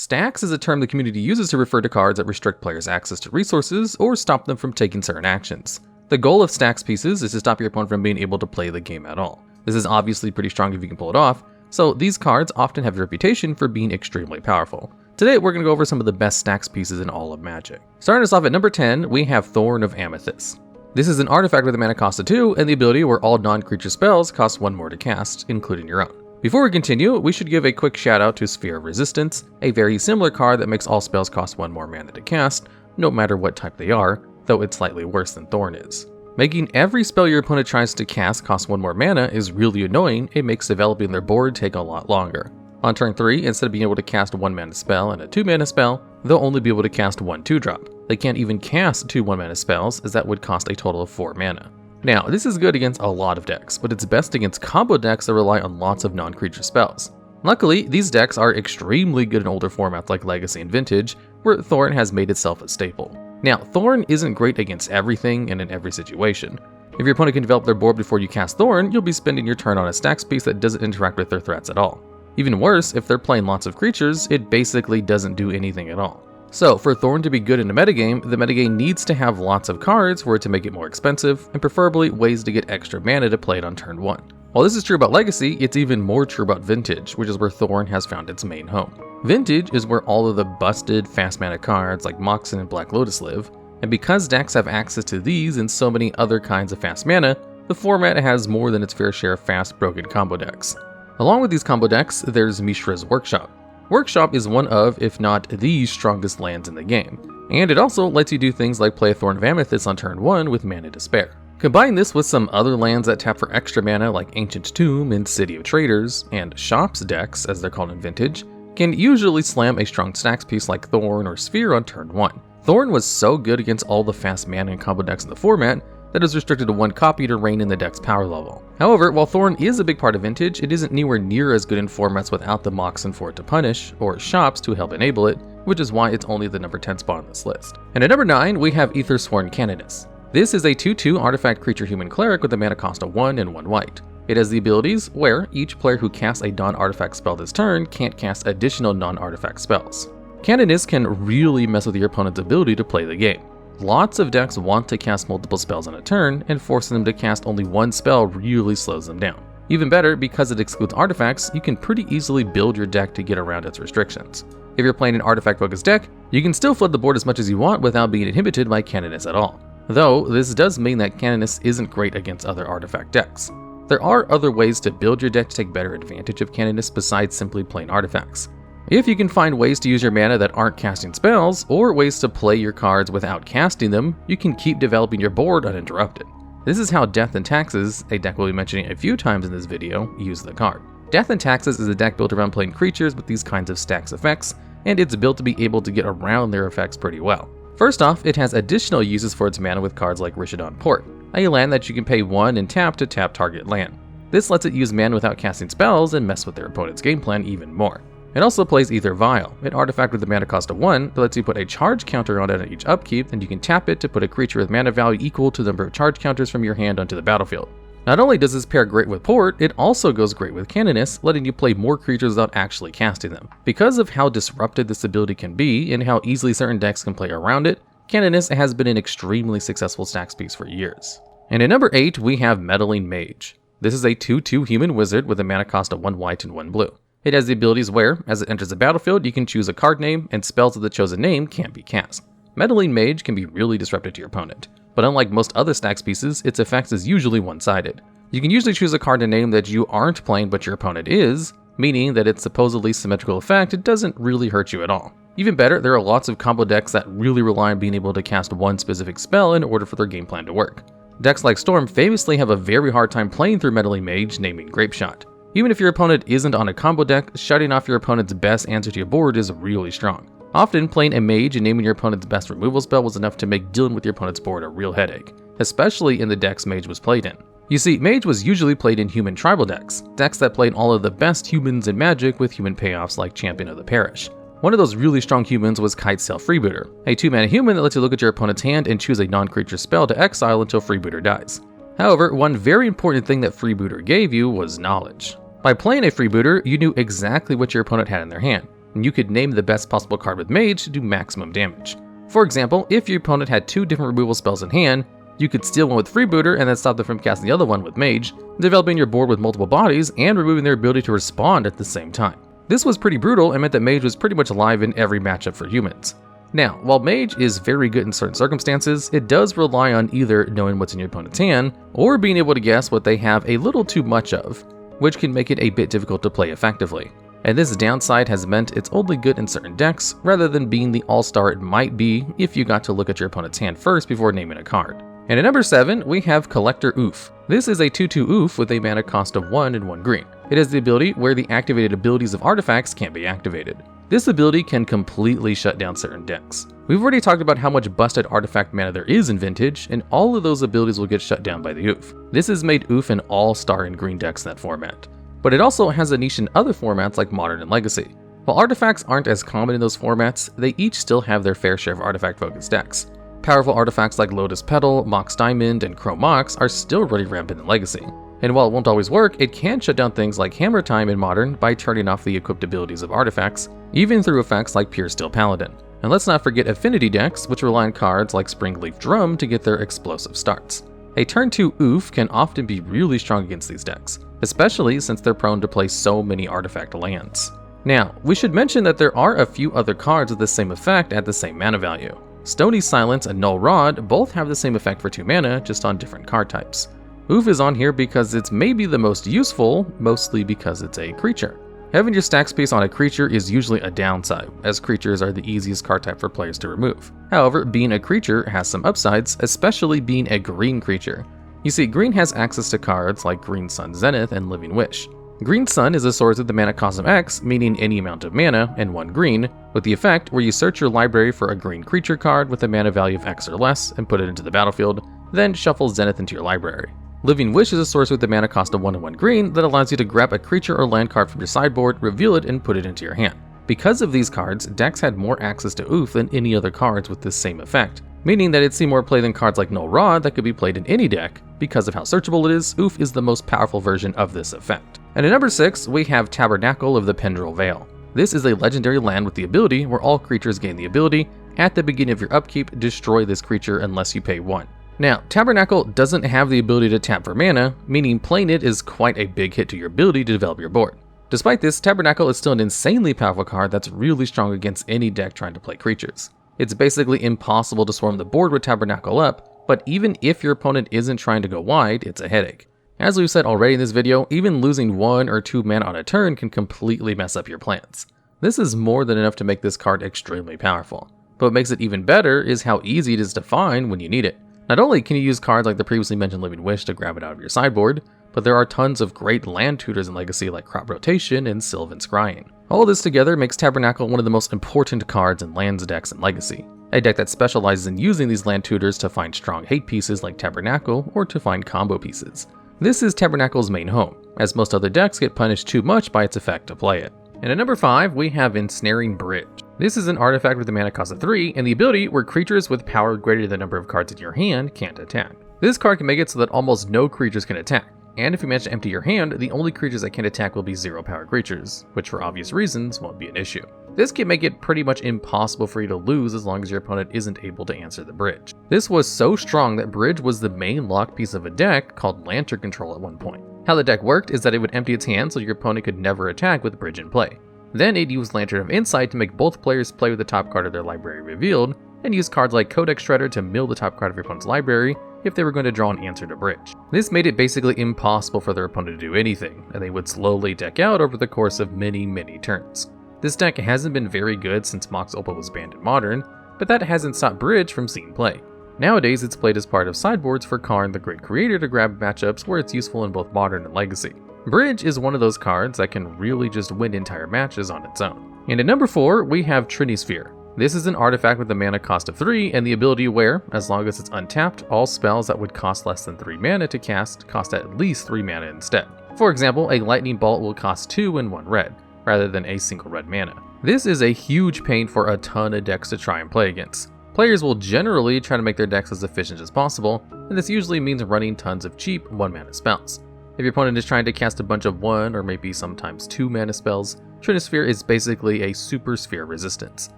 Stax is a term the community uses to refer to cards that restrict players' access to resources or stop them from taking certain actions. The goal of Stax pieces is to stop your opponent from being able to play the game at all. This is obviously pretty strong if you can pull it off, so these cards often have a reputation for being extremely powerful. Today we're going to go over some of the best Stax pieces in all of Magic. Starting us off at number 10, we have Thorn of Amethyst. This is an artifact with a mana cost of 2 and the ability where all non-creature spells cost 1 more to cast, including your own. Before we continue, we should give a quick shout out to Sphere of Resistance, a very similar card that makes all spells cost 1 more mana to cast, no matter what type they are, though it's slightly worse than Thorn is. Making every spell your opponent tries to cast cost 1 more mana is really annoying. It makes developing their board take a lot longer. On turn 3, instead of being able to cast a 1 mana spell and a 2 mana spell, they'll only be able to cast 1 2-drop. They can't even cast 2 1 mana spells, as that would cost a total of 4 mana. Now, this is good against a lot of decks, but it's best against combo decks that rely on lots of non-creature spells. Luckily, these decks are extremely good in older formats like Legacy and Vintage, where Thorn has made itself a staple. Now, Thorn isn't great against everything and in every situation. If your opponent can develop their board before you cast Thorn, you'll be spending your turn on a Stax piece that doesn't interact with their threats at all. Even worse, if they're playing lots of creatures, it basically doesn't do anything at all. So, for Thorn to be good in a metagame, the metagame needs to have lots of cards for it to make it more expensive, and preferably ways to get extra mana to play it on turn 1. While this is true about Legacy, it's even more true about Vintage, which is where Thorn has found its main home. Vintage is where all of the busted fast mana cards like Moxen and Black Lotus live, and because decks have access to these and so many other kinds of fast mana, the format has more than its fair share of fast broken combo decks. Along with these combo decks, there's Mishra's Workshop. Workshop is one of, if not the strongest lands in the game, and it also lets you do things like play Thorn of Amethyst on turn 1 with mana to spare. Combine this with some other lands that tap for extra mana like Ancient Tomb and City of Traders, and Shops decks, as they're called in Vintage, can usually slam a strong Stax piece like Thorn or Sphere on turn 1. Thorn was so good against all the fast mana and combo decks in the format that is restricted to 1 copy to rein in the deck's power level. However, while Thorn is a big part of Vintage, it isn't anywhere near as good in formats without the Moxen for it to punish, or Shops to help enable it, which is why it's only the number 10 spot on this list. And at number 9, we have Ethersworn Canonist. This is a 2/2 artifact creature human cleric with a mana cost of 1 and 1 white. It has the abilities where each player who casts a non-artifact spell this turn can't cast additional non-artifact spells. Canonist can really mess with your opponent's ability to play the game. Lots of decks want to cast multiple spells on a turn, and forcing them to cast only 1 spell really slows them down. Even better, because it excludes artifacts, you can pretty easily build your deck to get around its restrictions. If you're playing an artifact-focused deck, you can still flood the board as much as you want without being inhibited by Canonist at all. Though, this does mean that Canonist isn't great against other artifact decks. There are other ways to build your deck to take better advantage of Canonist besides simply playing artifacts. If you can find ways to use your mana that aren't casting spells, or ways to play your cards without casting them, you can keep developing your board uninterrupted. This is how Death and Taxes, a deck we'll be mentioning a few times in this video, use the card. Death and Taxes is a deck built around playing creatures with these kinds of Stax effects, and it's built to be able to get around their effects pretty well. First off, it has additional uses for its mana with cards like Rishadan Port, a land that you can pay 1 and tap to tap target land. This lets it use mana without casting spells and mess with their opponent's game plan even more. It also plays Ether Vile, an artifact with a mana cost of 1 that lets you put a charge counter on it at each upkeep, and you can tap it to put a creature with mana value equal to the number of charge counters from your hand onto the battlefield. Not only does this pair great with Port, it also goes great with Canonist, letting you play more creatures without actually casting them. Because of how disruptive this ability can be, and how easily certain decks can play around it, Canonist has been an extremely successful Stax piece for years. And at number 8, we have Meddling Mage. This is a 2/2 human wizard with a mana cost of 1 white and 1 blue. It has the abilities where, as it enters the battlefield, you can choose a card name, and spells of the chosen name can't be cast. Meddling Mage can be really disruptive to your opponent, but unlike most other Stax pieces, its effects is usually one-sided. You can usually choose a card to name that you aren't playing but your opponent is, meaning that its supposedly symmetrical effect doesn't really hurt you at all. Even better, there are lots of combo decks that really rely on being able to cast one specific spell in order for their game plan to work. Decks like Storm famously have a very hard time playing through Meddling Mage, naming Grapeshot. Even if your opponent isn't on a combo deck, shutting off your opponent's best answer to your board is really strong. Often, playing a mage and naming your opponent's best removal spell was enough to make dealing with your opponent's board a real headache, especially in the decks Mage was played in. You see, Mage was usually played in human tribal decks that played all of the best humans in Magic with human payoffs like Champion of the Parish. One of those really strong humans was Kitesail Freebooter, a 2-mana human that lets you look at your opponent's hand and choose a non-creature spell to exile until Freebooter dies. However, one very important thing that Freebooter gave you was knowledge. By playing a Freebooter, you knew exactly what your opponent had in their hand. and you could name the best possible card with Mage to do maximum damage. For example, if your opponent had 2 different removal spells in hand, you could steal one with Freebooter and then stop them from casting the other one with Mage, developing your board with multiple bodies and removing their ability to respond at the same time. This was pretty brutal and meant that Mage was pretty much alive in every matchup for humans. Now, while Mage is very good in certain circumstances, it does rely on either knowing what's in your opponent's hand, or being able to guess what they have a little too much of, which can make it a bit difficult to play effectively. And this downside has meant it's only good in certain decks, rather than being the all-star it might be if you got to look at your opponent's hand first before naming a card. And at number 7, we have Collector Ouphe. This is a 2/2 Ouphe with a mana cost of 1 and 1 green. It has the ability where the activated abilities of artifacts can't be activated. This ability can completely shut down certain decks. We've already talked about how much busted artifact mana there is in Vintage, and all of those abilities will get shut down by the Ouphe. This has made Ouphe an all-star in green decks in that format. But it also has a niche in other formats like Modern and Legacy. While artifacts aren't as common in those formats, they each still have their fair share of artifact-focused decks. Powerful artifacts like Lotus Petal, Mox Diamond, and Chrome Mox are still running rampant in Legacy. And while it won't always work, it can shut down things like Hammer Time in Modern by turning off the equipped abilities of artifacts, even through effects like Pure Steel Paladin. And let's not forget affinity decks, which rely on cards like Springleaf Drum to get their explosive starts. A turn 2 Ouphe can often be really strong against these decks, especially since they're prone to play so many artifact lands. Now, we should mention that there are a few other cards with the same effect at the same mana value. Stony Silence and Null Rod both have the same effect for 2 mana, just on different card types. Ouphe is on here because it's maybe the most useful, mostly because it's a creature. Having your Stax piece on a creature is usually a downside, as creatures are the easiest card type for players to remove. However, being a creature has some upsides, especially being a green creature. You see, green has access to cards like Green Sun Zenith and Living Wish. Green Sun is a source with the mana cost of X, meaning any amount of mana, and 1 green, with the effect where you search your library for a green creature card with a mana value of X or less and put it into the battlefield, then shuffle Zenith into your library. Living Wish is a source with the mana cost of 1 and 1 green that allows you to grab a creature or land card from your sideboard, reveal it, and put it into your hand. Because of these cards, decks had more access to Ouphe than any other cards with this same effect, meaning that it's seen more play than cards like Null Rod that could be played in any deck. Because of how searchable it is, Ouphe is the most powerful version of this effect. And at number 6, we have Tabernacle of the Pendrell Vale. This is a legendary land with the ability where all creatures gain the ability, at the beginning of your upkeep, destroy this creature unless you pay 1. Now, Tabernacle doesn't have the ability to tap for mana, meaning playing it is quite a big hit to your ability to develop your board. Despite this, Tabernacle is still an insanely powerful card that's really strong against any deck trying to play creatures. It's basically impossible to swarm the board with Tabernacle up, but even if your opponent isn't trying to go wide, it's a headache. As we've said already in this video, even losing 1 or 2 mana on a turn can completely mess up your plans. This is more than enough to make this card extremely powerful. But what makes it even better is how easy it is to find when you need it. Not only can you use cards like the previously mentioned Living Wish to grab it out of your sideboard, but there are tons of great land tutors in Legacy like Crop Rotation and Sylvan Scrying. All of this together makes Tabernacle one of the most important cards in lands decks in Legacy. A deck that specializes in using these land tutors to find strong hate pieces like Tabernacle or to find combo pieces. This is Tabernacle's main home, as most other decks get punished too much by its effect to play it. And at number 5, we have Ensnaring Bridge. This is an artifact with a mana cost of 3 and the ability where creatures with power greater than the number of cards in your hand can't attack. This card can make it so that almost no creatures can attack, and if you manage to empty your hand, the only creatures that can attack will be 0 power creatures, which for obvious reasons won't be an issue. This can make it pretty much impossible for you to lose as long as your opponent isn't able to answer the bridge. This was so strong that Bridge was the main lock piece of a deck called Lantern Control at one point. How the deck worked is that it would empty its hand so your opponent could never attack with Bridge in play. Then it'd use Lantern of Insight to make both players play with the top card of their library revealed, and use cards like Codex Shredder to mill the top card of your opponent's library if they were going to draw an answer to Bridge. This made it basically impossible for their opponent to do anything, and they would slowly deck out over the course of many turns. This deck hasn't been very good since Mox Opal was banned in Modern, but that hasn't stopped Bridge from seeing play. Nowadays, it's played as part of sideboards for Karn the Great Creator to grab matchups where it's useful in both Modern and Legacy. Bridge is one of those cards that can really just win entire matches on its own. And at number 4, we have Trinisphere. This is an artifact with a mana cost of 3 and the ability where, as long as it's untapped, all spells that would cost less than 3 mana to cast cost at least 3 mana instead. For example, a Lightning Bolt will cost 2 and 1 red, rather than a single red mana. This is a huge pain for a ton of decks to try and play against. Players will generally try to make their decks as efficient as possible, and this usually means running tons of cheap 1 mana spells. If your opponent is trying to cast a bunch of 1 or maybe sometimes 2 mana spells, Trinisphere is basically a super sphere resistance,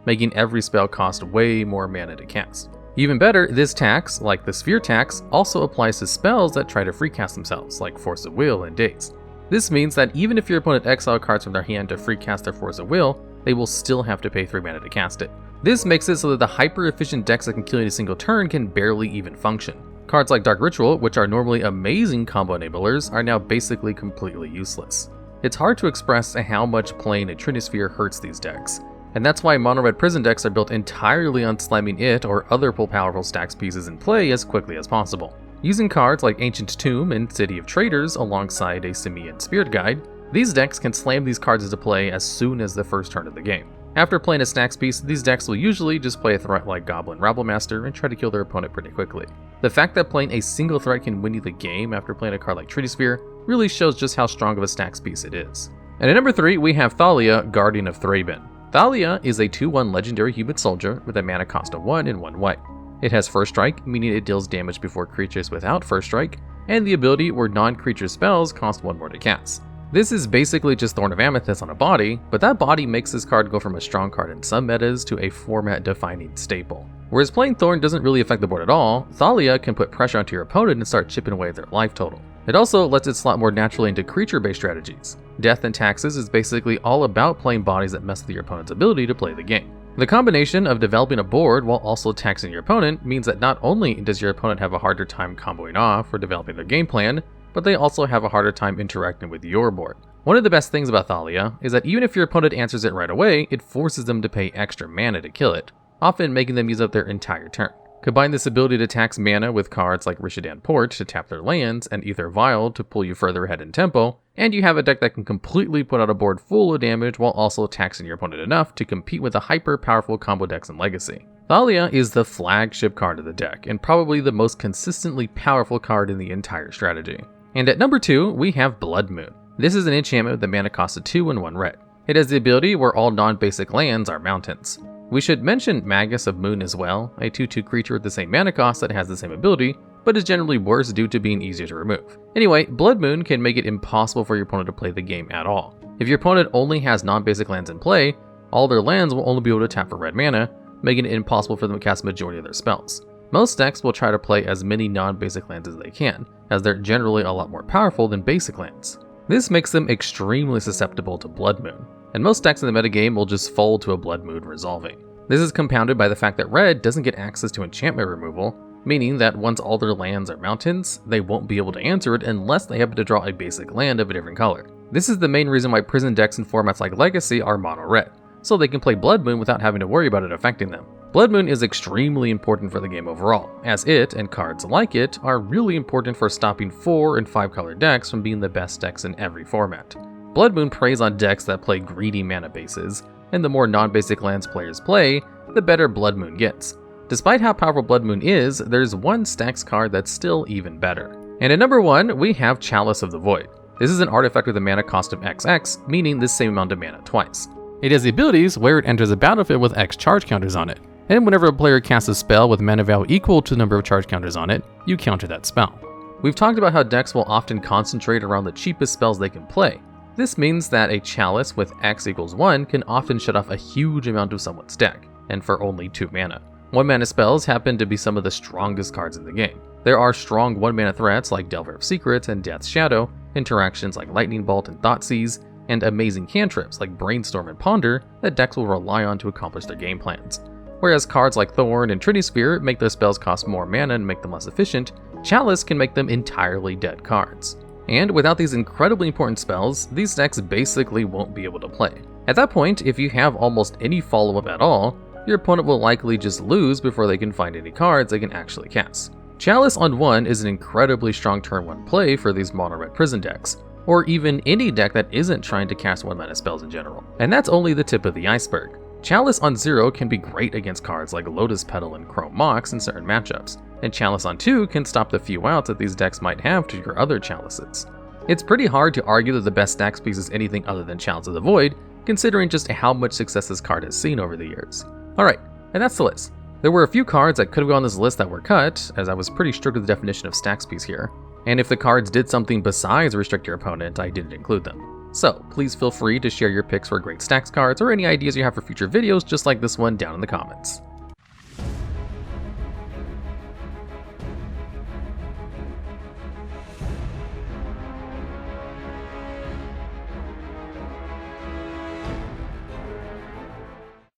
making every spell cost way more mana to cast. Even better, this tax, like the sphere tax, also applies to spells that try to free cast themselves, like Force of Will and Daze. This means that even if your opponent exile cards from their hand to free cast their Force of Will, they will still have to pay 3 mana to cast it. This makes it so that the hyper-efficient decks that can kill you in a single turn can barely even function. Cards like Dark Ritual, which are normally amazing combo enablers, are now basically completely useless. It's hard to express how much playing a Trinisphere hurts these decks, and that's why mono-red prison decks are built entirely on slamming it or other powerful Stax pieces in play as quickly as possible. Using cards like Ancient Tomb and City of Traders alongside a Simian Spirit Guide, these decks can slam these cards into play as soon as the first turn of the game. After playing a Stax piece, these decks will usually just play a threat like Goblin Rabblemaster and try to kill their opponent pretty quickly. The fact that playing a single threat can win you the game after playing a card like Trinisphere really shows just how strong of a Stax piece it is. And at number 3, we have Thalia, Guardian of Thraben. Thalia is a 2/1 legendary human soldier with a mana cost of 1 and 1 white. It has First Strike, meaning it deals damage before creatures without First Strike, and the ability where non-creature spells cost 1 more to cast. This is basically just Thorn of Amethyst on a body, but that body makes this card go from a strong card in some metas to a format-defining staple. Whereas playing Thorn doesn't really affect the board at all, Thalia can put pressure onto your opponent and start chipping away at their life total. It also lets it slot more naturally into creature-based strategies. Death and Taxes is basically all about playing bodies that mess with your opponent's ability to play the game. The combination of developing a board while also taxing your opponent means that not only does your opponent have a harder time comboing off or developing their game plan, but they also have a harder time interacting with your board. One of the best things about Thalia is that even if your opponent answers it right away, it forces them to pay extra mana to kill it, often making them use up their entire turn. Combine this ability to tax mana with cards like Rishadan Port to tap their lands and Ether Vial to pull you further ahead in tempo, and you have a deck that can completely put out a board full of damage while also taxing your opponent enough to compete with the hyper-powerful combo decks in Legacy. Thalia is the flagship card of the deck, and probably the most consistently powerful card in the entire strategy. And at number 2, we have Blood Moon. This is an enchantment with a mana cost of 2 and 1 red. It has the ability where all non-basic lands are mountains. We should mention Magus of Moon as well, a 2/2 creature with the same mana cost that has the same ability, but is generally worse due to being easier to remove. Anyway, Blood Moon can make it impossible for your opponent to play the game at all. If your opponent only has non-basic lands in play, all their lands will only be able to tap for red mana, making it impossible for them to cast the majority of their spells. Most decks will try to play as many non-basic lands as they can, as they're generally a lot more powerful than basic lands. This makes them extremely susceptible to Blood Moon, and most decks in the metagame will just fold to a Blood Moon resolving. This is compounded by the fact that red doesn't get access to enchantment removal, meaning that once all their lands are mountains, they won't be able to answer it unless they happen to draw a basic land of a different color. This is the main reason why prison decks in formats like Legacy are mono-red, so they can play Blood Moon without having to worry about it affecting them. Blood Moon is extremely important for the game overall, as it, and cards like it, are really important for stopping 4 and 5 color decks from being the best decks in every format. Blood Moon preys on decks that play greedy mana bases, and the more non-basic lands players play, the better Blood Moon gets. Despite how powerful Blood Moon is, there's one Stax card that's still even better. And at number 1, we have Chalice of the Void. This is an artifact with a mana cost of XX, meaning the same amount of mana twice. It has the abilities where it enters a battlefield with X charge counters on it, and whenever a player casts a spell with mana value equal to the number of charge counters on it, you counter that spell. We've talked about how decks will often concentrate around the cheapest spells they can play. This means that a Chalice with X equals 1 can often shut off a huge amount of someone's deck, and for only 2 mana. 1 mana spells happen to be some of the strongest cards in the game. There are strong 1 mana threats like Delver of Secrets and Death's Shadow, interactions like Lightning Bolt and Thoughtseize, and amazing cantrips like Brainstorm and Ponder that decks will rely on to accomplish their game plans. Whereas cards like Thorn and Trinisphere make their spells cost more mana and make them less efficient, Chalice can make them entirely dead cards. And without these incredibly important spells, these decks basically won't be able to play. At that point, if you have almost any follow-up at all, your opponent will likely just lose before they can find any cards they can actually cast. Chalice on 1 is an incredibly strong turn 1 play for these mono-red prison decks, or even any deck that isn't trying to cast 1 mana spells in general. And that's only the tip of the iceberg. Chalice on 0 can be great against cards like Lotus Petal and Chrome Mox in certain matchups, and Chalice on 2 can stop the few outs that these decks might have to your other Chalices. It's pretty hard to argue that the best Stax piece is anything other than Chalice of the Void, considering just how much success this card has seen over the years. Alright, and that's the list. There were a few cards that could have gone on this list that were cut, as I was pretty strict with the definition of Stax piece here, and if the cards did something besides restrict your opponent, I didn't include them. So please feel free to share your picks for great Stax cards or any ideas you have for future videos just like this one down in the comments.